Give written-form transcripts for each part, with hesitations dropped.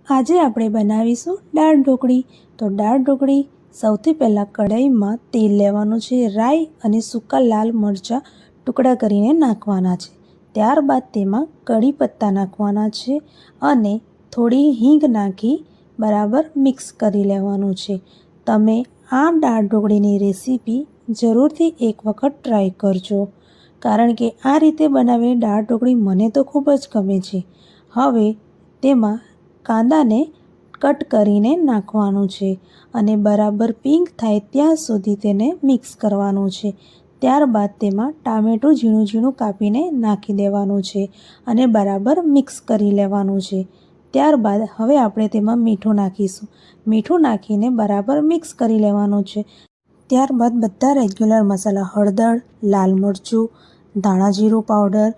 આજે આપણે બનાવીશું દાળ ઢોકળી। તો દાળ ઢોકળી સૌથી પહેલાં કઢાઈમાં તેલ લેવાનું છે, રાઈ અને સૂકા લાલ મરચાં ટુકડા કરીને નાખવાના છે। ત્યારબાદ તેમાં કઢી પત્તા નાખવાના છે અને થોડી હિંગ નાખી બરાબર મિક્સ કરી લેવાનું છે। તમે આ દાળ ઢોકળીની રેસીપી જરૂરથી એક વખત ટ્રાય કરજો, કારણ કે આ રીતે બનાવેલી દાળ ઢોકળી મને તો ખૂબ જ ગમે છે। હવે તેમાં કાંદાને કટ કરીને નાખવાનું છે અને બરાબર પિંક થાય ત્યાં સુધી તેને મિક્સ કરવાનું છે। ત્યારબાદ તેમાં ટામેટું ઝીણું ઝીણું કાપીને નાખી દેવાનું છે અને બરાબર મિક્સ કરી લેવાનું છે। ત્યારબાદ હવે આપણે તેમાં મીઠું નાખીશું। મીઠું નાખીને બરાબર મિક્સ કરી લેવાનું છે। ત્યારબાદ બધા રેગ્યુલર મસાલા હળદર, લાલ મરચું, ધાણા જીરું પાવડર,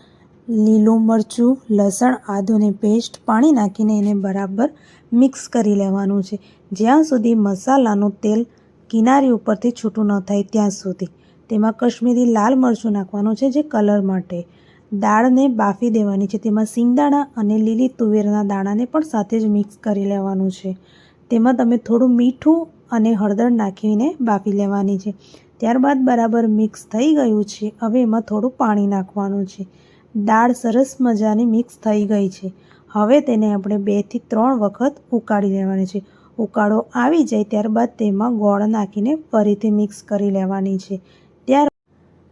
લીલું મરચું, લસણ આદુની પેસ્ટ પાણી નાખીને એને બરાબર મિક્સ કરી લેવાનું છે, જ્યાં સુધી મસાલાનું તેલ કિનારી ઉપરથી છૂટું ન થાય ત્યાં સુધી। તેમાં કશ્મીરી લાલ મરચું નાખવાનું છે જે કલર માટે। દાળને બાફી દેવાની છે, તેમાં સિંગદાણા અને લીલી તુવેરના દાણાને પણ સાથે જ મિક્સ કરી લેવાનું છે। તેમાં તમે થોડું મીઠું અને હળદર નાખીને બાફી લેવાની છે। ત્યારબાદ બરાબર મિક્સ થઈ ગયું છે। હવે એમાં થોડું પાણી નાખવાનું છે। દાળ સરસ મજાની મિક્સ થઈ ગઈ છે। હવે તેને આપણે 2 થી 3 વખત ઉકાળી લેવાની છે। ઉકાળો આવી જાય ત્યારબાદ તેમાં ગોળ નાખીને ફરીથી મિક્સ કરી લેવાની છે।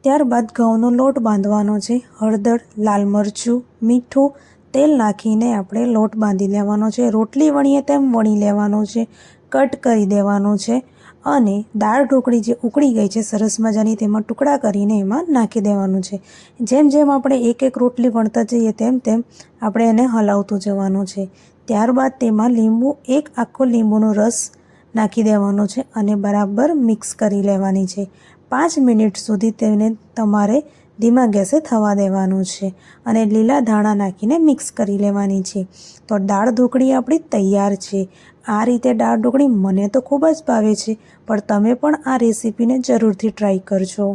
ત્યારબાદ ઘઉંનો લોટ બાંધવાનો છે। હળદર, લાલ મરચું, મીઠું, તેલ નાખીને આપણે લોટ બાંધી લેવાનો છે। રોટલી વણીએ તેમ વણી લેવાનો છે, કટ કરી દેવાનું છે અને દાળ ઢોકળી જે ઉકળી ગઈ છે સરસ મજાની, તેમાં ટુકડા કરીને એમાં નાખી દેવાનું છે। જેમ જેમ આપણે એક એક રોટલી વણતા જઈએ તેમ તેમ આપણે એને હલાવતું જવાનું છે। ત્યારબાદ તેમાં એક આખો લીંબુનો રસ નાખી દેવાનો છે અને બરાબર મિક્સ કરી લેવાની છે। 5 મિનિટ સુધી તેને તમારે ધીમા ગેસે થવા દેવાનું છે અને લીલા ધાણા નાખીને મિક્સ કરી લેવાની છે। તો દાળ ઢોકળી આપણી તૈયાર છે। આ રીતે દાળ ઢોકળી મને તો ખૂબ જ ભાવે છે, પણ તમે પણ આ રેસીપીને જરૂરથી ટ્રાય કરજો।